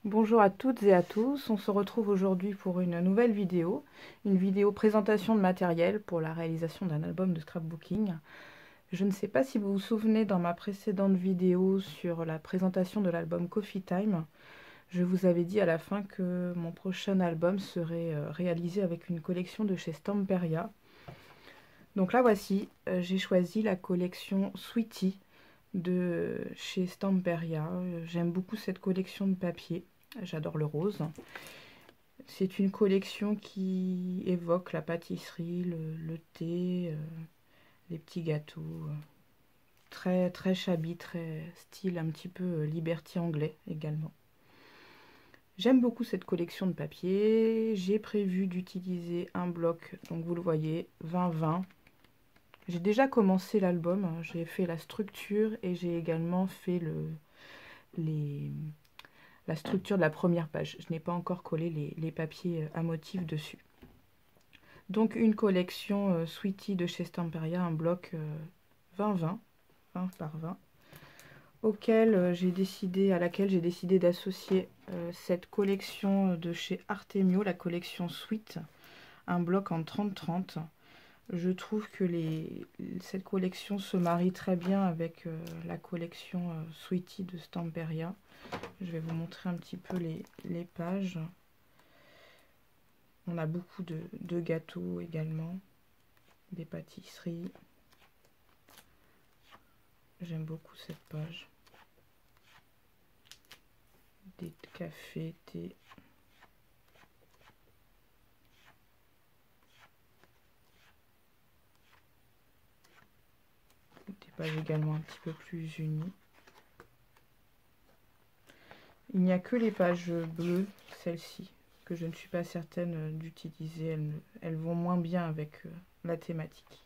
Bonjour à toutes et à tous, on se retrouve aujourd'hui pour une nouvelle vidéo, une vidéo présentation de matériel pour la réalisation d'un album de scrapbooking. Je ne sais pas si vous vous souvenez, dans ma précédente vidéo sur la présentation de l'album Coffee Time, je vous avais dit à la fin que mon prochain album serait réalisé avec une collection de chez Stamperia. Donc là voici, j'ai choisi la collection Sweetie de chez Stamperia. J'aime beaucoup cette collection de papier. J'adore le rose. C'est une collection qui évoque la pâtisserie, le thé, les petits gâteaux. Très, très shabby, très style un petit peu Liberty anglais également. J'aime beaucoup cette collection de papier. J'ai prévu d'utiliser un bloc, donc vous le voyez, 20-20. J'ai déjà commencé l'album, j'ai fait la structure et j'ai également fait la structure de la première page. Je n'ai pas encore collé les papiers à motifs dessus. Donc une collection Sweetie de chez Stamperia, un bloc 20-20, 20 par 20, à laquelle j'ai décidé d'associer cette collection de chez Artemio, la collection Sweet, un bloc en 30-30. Je trouve que cette collection se marie très bien avec la collection Sweetie de Stamperia. Je vais vous montrer un petit peu les pages. On a beaucoup de gâteaux également, des pâtisseries. J'aime beaucoup cette page. Des cafés, thé. Des pages également un petit peu plus unies. Il n'y a que les pages bleues, celles-ci, que je ne suis pas certaine d'utiliser. Elles vont moins bien avec la thématique.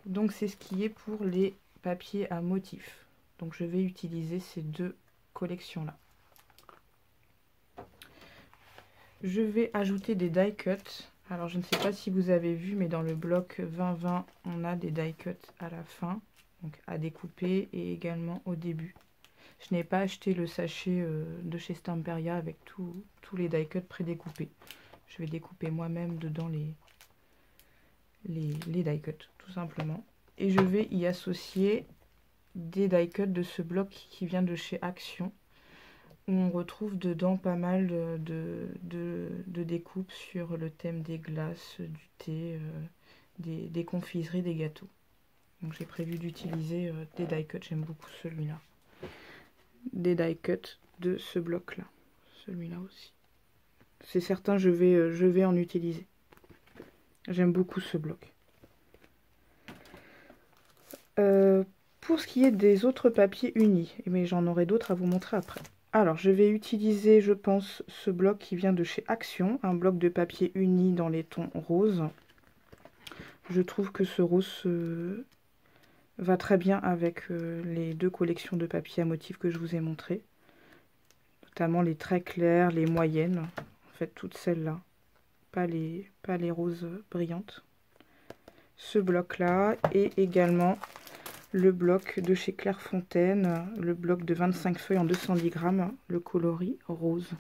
Donc c'est ce qui est pour les papiers à motifs. Donc je vais utiliser ces deux collections-là. Je vais ajouter des die cuts. Alors je ne sais pas si vous avez vu, mais dans le bloc 20-20, on a des die cuts à la fin, donc à découper, et également au début. Je n'ai pas acheté le sachet de chez Stamperia avec tous les die cuts prédécoupés. Je vais découper moi-même dedans les die cuts, tout simplement. Et je vais y associer des die cuts de ce bloc qui vient de chez Action, où on retrouve dedans pas mal de découpes sur le thème des glaces, du thé, des confiseries, des gâteaux. Donc j'ai prévu d'utiliser des die cuts, j'aime beaucoup celui-là. Des die cuts de ce bloc-là, celui-là aussi. C'est certain, je vais en utiliser. J'aime beaucoup ce bloc. Pour ce qui est des autres papiers unis, mais j'en aurai d'autres à vous montrer après. Alors, je vais utiliser, je pense, ce bloc qui vient de chez Action, un bloc de papier uni dans les tons roses. Je trouve que ce rose va très bien avec les deux collections de papier à motifs que je vous ai montrées. Notamment les très clairs, les moyennes, en fait toutes celles-là, pas les roses brillantes. Ce bloc-là et également le bloc de chez Clairefontaine, le bloc de 25 feuilles en 210 grammes, le coloris rose.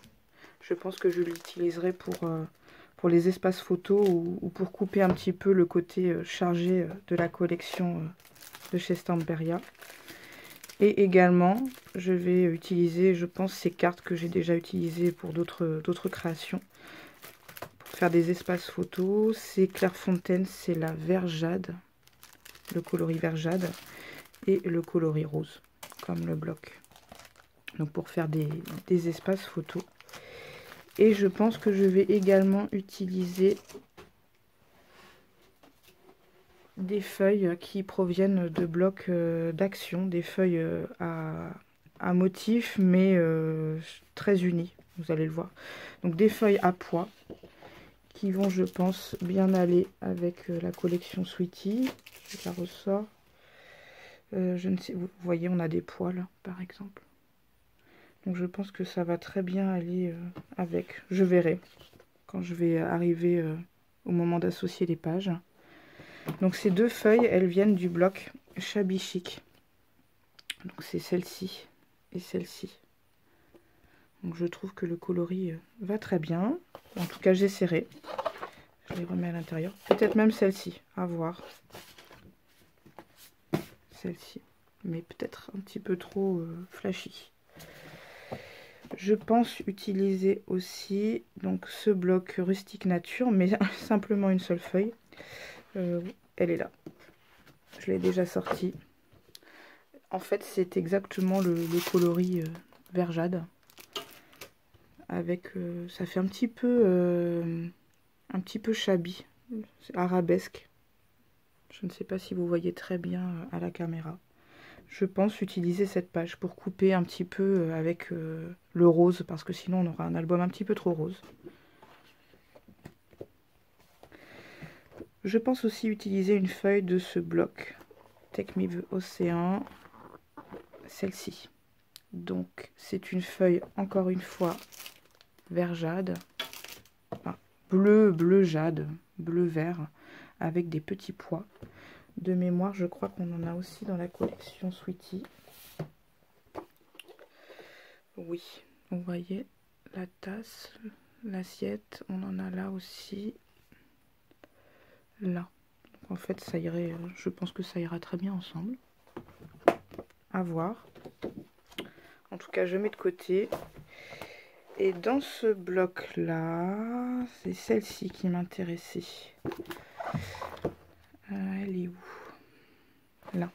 Je pense que je l'utiliserai pour les espaces photos ou pour couper un petit peu le côté chargé de la collection de chez Stamperia. Et également, je vais utiliser, je pense, ces cartes que j'ai déjà utilisées pour d'autres créations. Pour faire des espaces photos, c'est Clairefontaine, c'est la vert jade, le coloris vert jade, et le coloris rose, comme le bloc. Donc pour faire des espaces photos. Et je pense que je vais également utiliser des feuilles qui proviennent de blocs d'Action, des feuilles à motifs, mais très unies, vous allez le voir. Donc des feuilles à pois qui vont, je pense, bien aller avec la collection Sweetie. Je la ressors. Je ne sais, vous voyez, on a des poils, par exemple. Donc je pense que ça va très bien aller avec. Je verrai quand je vais arriver au moment d'associer les pages. Donc ces deux feuilles, elles viennent du bloc Shabby Chic. Donc c'est celle-ci et celle-ci. Donc je trouve que le coloris va très bien. En tout cas, j'essaierai. Je les remets à l'intérieur. Peut-être même celle-ci, à voir. Celle-ci. Mais peut-être un petit peu trop flashy. Je pense utiliser aussi donc ce bloc rustique nature, mais simplement une seule feuille. Elle est là. Je l'ai déjà sortie. En fait, c'est exactement le coloris vert jade. Avec, ça fait un petit peu shabby, arabesque. Je ne sais pas si vous voyez très bien à la caméra. Je pense utiliser cette page pour couper un petit peu avec le rose, parce que sinon on aura un album un petit peu trop rose. Je pense aussi utiliser une feuille de ce bloc Take Me the Ocean, celle-ci. Donc c'est une feuille, encore une fois, vert jade, enfin, bleu jade, bleu vert, avec des petits pois. De mémoire, je crois qu'on en a aussi dans la collection Sweetie. Oui, vous voyez la tasse, l'assiette, on en a là aussi. Là. Donc en fait, ça irait, je pense que ça ira très bien ensemble. À voir. En tout cas, je mets de côté. Et dans ce bloc-là, c'est celle-ci qui m'intéressait. Elle est où? Là.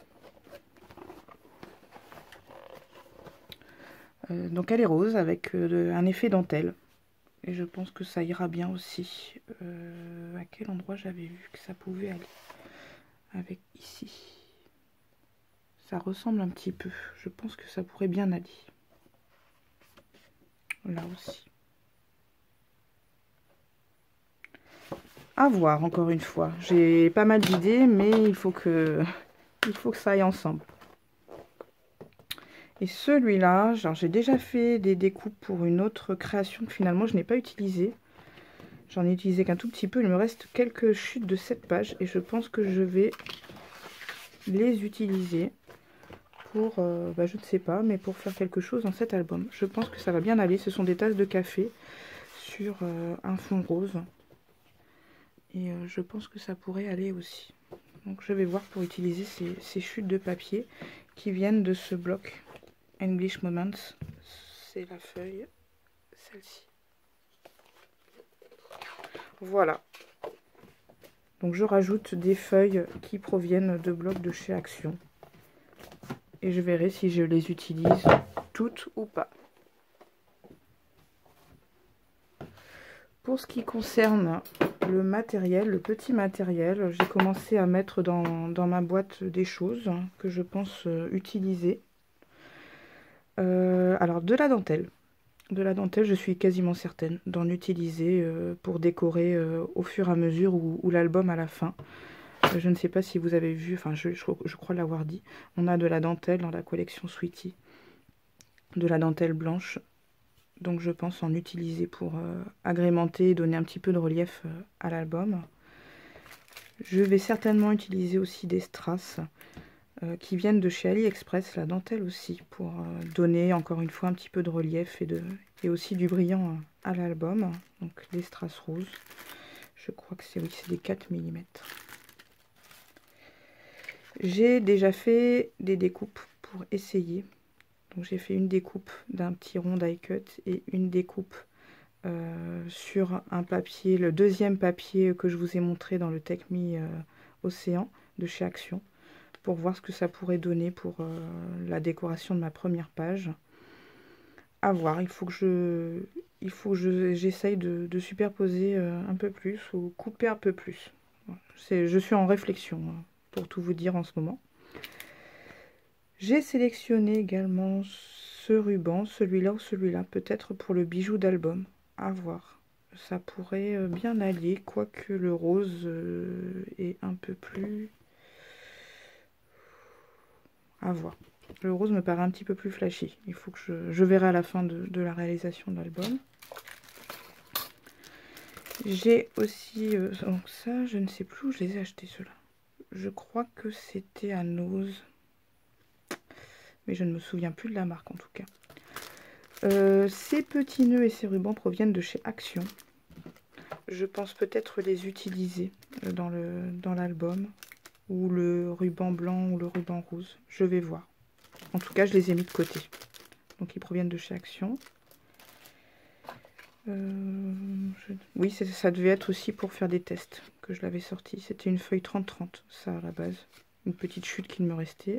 Donc elle est rose avec un effet dentelle. Et je pense que ça ira bien aussi. À quel endroit j'avais vu que ça pouvait aller? Avec ici. Ça ressemble un petit peu. Je pense que ça pourrait bien aller. Là aussi. À voir encore une fois. J'ai pas mal d'idées, mais il faut que ça aille ensemble. Et celui-là, j'ai déjà fait des découpes pour une autre création que finalement je n'ai pas utilisée. J'en ai utilisé qu'un tout petit peu. Il me reste quelques chutes de cette page et je pense que je vais les utiliser pour, je ne sais pas, mais pour faire quelque chose dans cet album. Je pense que ça va bien aller. Ce sont des tasses de café sur un fond rose. Et je pense que ça pourrait aller aussi. Donc je vais voir pour utiliser ces chutes de papier qui viennent de ce bloc English Moments. C'est la feuille, celle-ci. Voilà. Donc je rajoute des feuilles qui proviennent de blocs de chez Action. Et je verrai si je les utilise toutes ou pas. Pour ce qui concerne le matériel, le petit matériel, j'ai commencé à mettre dans ma boîte des choses que je pense utiliser. Alors de la dentelle. De la dentelle, je suis quasiment certaine d'en utiliser pour décorer au fur et à mesure ou l'album à la fin. Je ne sais pas si vous avez vu, enfin je crois l'avoir dit, on a de la dentelle dans la collection Sweetie. De la dentelle blanche. Donc je pense en utiliser pour agrémenter et donner un petit peu de relief à l'album. Je vais certainement utiliser aussi des strass qui viennent de chez AliExpress, la dentelle aussi, pour donner encore une fois un petit peu de relief et aussi du brillant à l'album. Donc des strass roses. Je crois que c'est des 4 mm. J'ai déjà fait des découpes pour essayer. Donc j'ai fait une découpe d'un petit rond die cut et une découpe sur un papier, le deuxième papier que je vous ai montré dans le Take Me Océan de chez Action, pour voir ce que ça pourrait donner pour la décoration de ma première page. À voir, il faut que j'essaye de superposer un peu plus ou couper un peu plus. Je suis en réflexion pour tout vous dire en ce moment. J'ai sélectionné également ce ruban, celui-là ou celui-là, peut-être pour le bijou d'album. À voir. Ça pourrait bien aller, quoique le rose est un peu plus... À voir. Le rose me paraît un petit peu plus flashy. Il faut que je verrai à la fin de la réalisation de l'album. J'ai aussi... donc ça, je ne sais plus où je les ai achetés, ceux-là. Je crois que c'était à Nose. Mais je ne me souviens plus de la marque, en tout cas. Ces petits nœuds et ces rubans proviennent de chez Action. Je pense peut-être les utiliser dans l'album, ou le ruban blanc ou le ruban rose. Je vais voir. En tout cas, je les ai mis de côté. Donc, ils proviennent de chez Action. Oui, ça devait être aussi pour faire des tests que je l'avais sorti. C'était une feuille 30-30, ça à la base. Une petite chute qu'il me restait.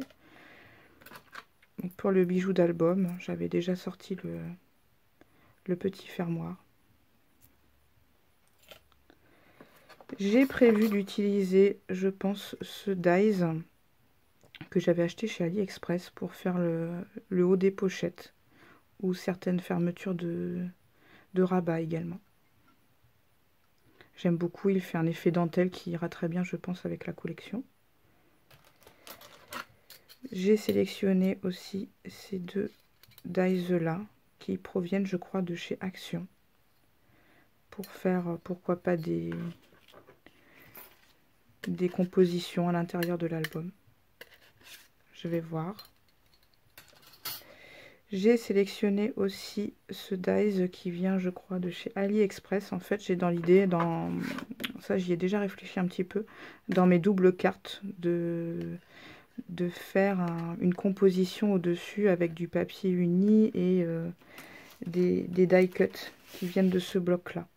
Donc, pour le bijou d'album, j'avais déjà sorti le petit fermoir. J'ai prévu d'utiliser, je pense, ce dies que j'avais acheté chez AliExpress pour faire le haut des pochettes ou certaines fermetures de rabat également. J'aime beaucoup, il fait un effet dentelle qui ira très bien, je pense, avec la collection. J'ai sélectionné aussi ces deux dies là qui proviennent, je crois, de chez Action pour faire, pourquoi pas, des compositions à l'intérieur de l'album. Je vais voir. J'ai sélectionné aussi ce dies qui vient, je crois, de chez AliExpress. En fait, j'ai dans l'idée, ça j'y ai déjà réfléchi un petit peu, dans mes doubles cartes, de faire une composition au-dessus avec du papier uni et des die cuts qui viennent de ce bloc-là.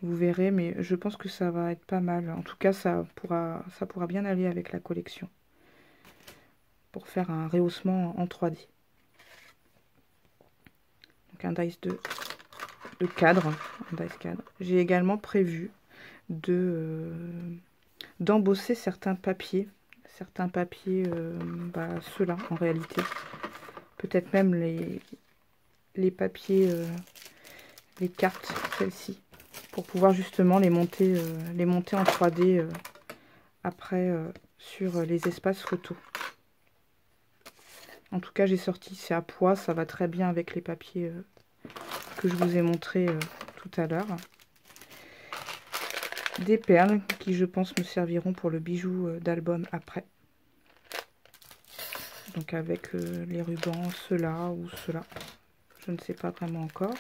Vous verrez, mais je pense que ça va être pas mal. En tout cas, ça pourra bien aller avec la collection pour faire un rehaussement en 3D. Donc un dies de cadre, un dies cadre. J'ai également prévu d'embosser certains papiers, ceux-là en réalité. Peut-être même les papiers, les cartes, celles-ci, pour pouvoir justement les monter en 3D après sur les espaces photos. En tout cas, j'ai sorti, c'est à poids, ça va très bien avec les papiers que je vous ai montré tout à l'heure. Des perles qui, je pense, me serviront pour le bijou d'album après. Donc avec les rubans, ceux-là ou ceux-là. Je ne sais pas vraiment encore.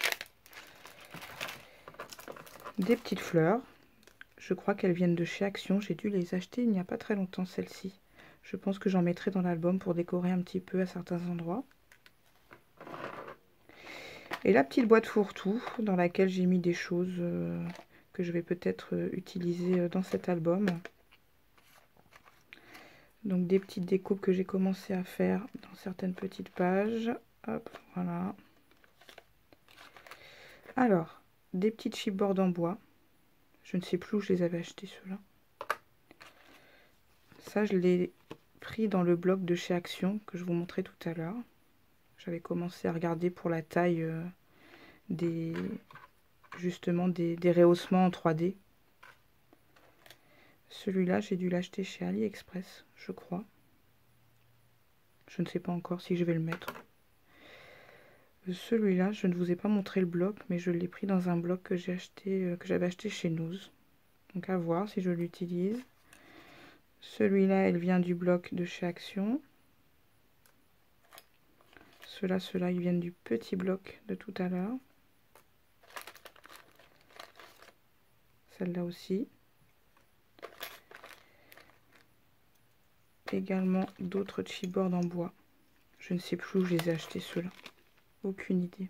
Des petites fleurs. Je crois qu'elles viennent de chez Action. J'ai dû les acheter il n'y a pas très longtemps, celles-ci. Je pense que j'en mettrai dans l'album pour décorer un petit peu à certains endroits. Et la petite boîte fourre-tout dans laquelle j'ai mis des choses que je vais peut-être utiliser dans cet album. Donc des petites découpes que j'ai commencé à faire dans certaines petites pages. Hop, voilà. Alors, des petites chipboards en bois. Je ne sais plus où je les avais achetés, ceux-là. Ça, je l'ai pris dans le bloc de chez Action que je vous montrais tout à l'heure. J'avais commencé à regarder pour la taille justement des rehaussements en 3D. Celui-là, j'ai dû l'acheter chez AliExpress, je crois. Je ne sais pas encore si je vais le mettre. Celui-là, je ne vous ai pas montré le bloc, mais je l'ai pris dans un bloc que j'avais acheté chez Noz. Donc à voir si je l'utilise. Celui-là, elle vient du bloc de chez Action. Ceux-là, ils viennent du petit bloc de tout à l'heure. Celle-là aussi. Également d'autres chipboards en bois. Je ne sais plus où je les ai achetés, ceux-là. Aucune idée.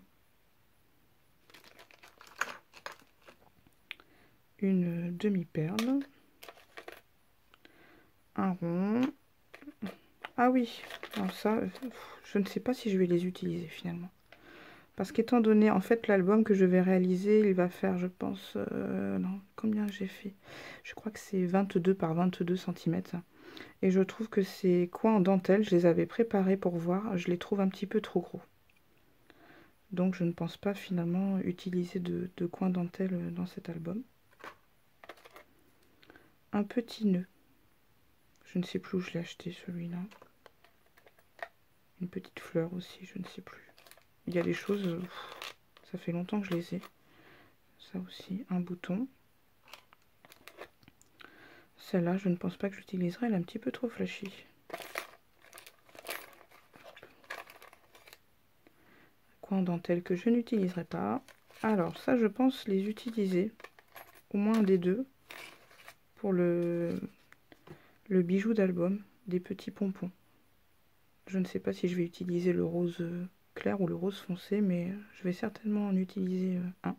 Une demi-perle. Un rond. Ah oui, alors ça, je ne sais pas si je vais les utiliser finalement. Parce qu'étant donné, en fait, l'album que je vais réaliser, il va faire, je pense, non, combien j'ai fait? Je crois que c'est 22 par 22 cm. Et je trouve que ces coins en dentelle, je les avais préparés pour voir, je les trouve un petit peu trop gros. Donc je ne pense pas finalement utiliser de coins dentelle dans cet album. Un petit nœud. Je ne sais plus où je l'ai acheté celui-là. Une petite fleur aussi, je ne sais plus. Il y a des choses, ça fait longtemps que je les ai. Ça aussi, un bouton. Celle-là, je ne pense pas que j'utiliserai, elle est un petit peu trop flashy. coins en dentelle que je n'utiliserai pas. Alors ça, je pense les utiliser, au moins un des deux, pour le bijou d'album, des petits pompons. Je ne sais pas si je vais utiliser le rose clair ou le rose foncé, mais je vais certainement en utiliser un.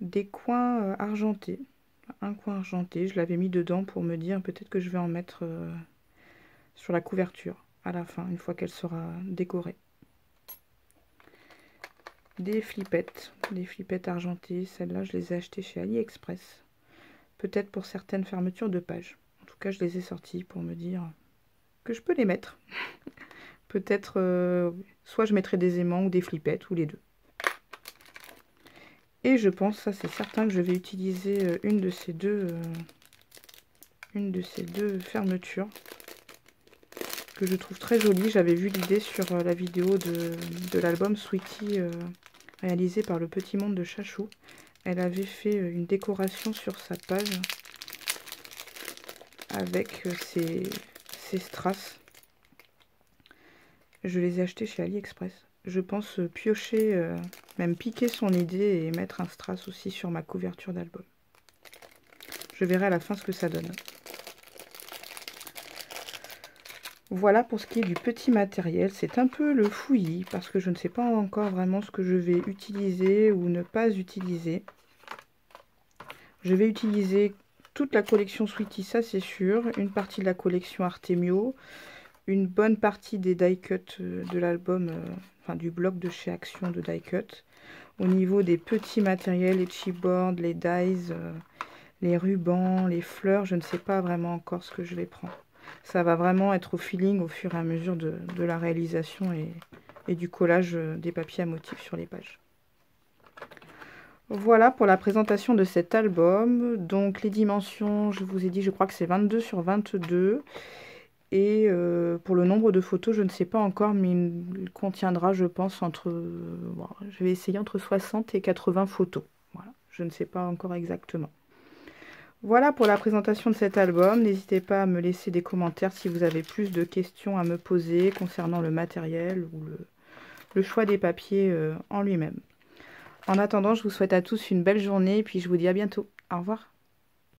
Des coins argentés. Un coin argenté, je l'avais mis dedans pour me dire peut-être que je vais en mettre sur la couverture à la fin, une fois qu'elle sera décorée. Des flippettes argentées, celles-là je les ai achetées chez AliExpress. Peut-être pour certaines fermetures de pages. En tout cas, je les ai sorties pour me dire que je peux les mettre. Peut-être, soit je mettrai des aimants ou des flippettes, ou les deux. Et je pense, ça c'est certain, que je vais utiliser une de ces deux fermetures que je trouve très jolie. J'avais vu l'idée sur la vidéo de l'album Sweetie réalisé par Le Petit Monde de Chachou. Elle avait fait une décoration sur sa page avec ces strass. Je les ai achetés chez AliExpress. Je pense piocher, même piquer son idée et mettre un strass aussi sur ma couverture d'album. Je verrai à la fin ce que ça donne. Voilà pour ce qui est du petit matériel. C'est un peu le fouillis parce que je ne sais pas encore vraiment ce que je vais utiliser ou ne pas utiliser. Je vais utiliser toute la collection Sweetie, ça c'est sûr. Une partie de la collection Artemio. Une bonne partie des die cuts de l'album, enfin du bloc de chez Action de die cut. Au niveau des petits matériels, les chipboards, les dies, les rubans, les fleurs, je ne sais pas vraiment encore ce que je vais prendre. Ça va vraiment être au feeling au fur et à mesure de la réalisation et du collage des papiers à motifs sur les pages. Voilà pour la présentation de cet album. Donc les dimensions, je vous ai dit, je crois que c'est 22 sur 22. Et pour le nombre de photos, je ne sais pas encore, mais il contiendra, je pense, bon, je vais essayer entre 60 et 80 photos. Voilà, je ne sais pas encore exactement. Voilà pour la présentation de cet album. N'hésitez pas à me laisser des commentaires si vous avez plus de questions à me poser concernant le matériel ou le choix des papiers en lui-même. En attendant, je vous souhaite à tous une belle journée et puis je vous dis à bientôt. Au revoir.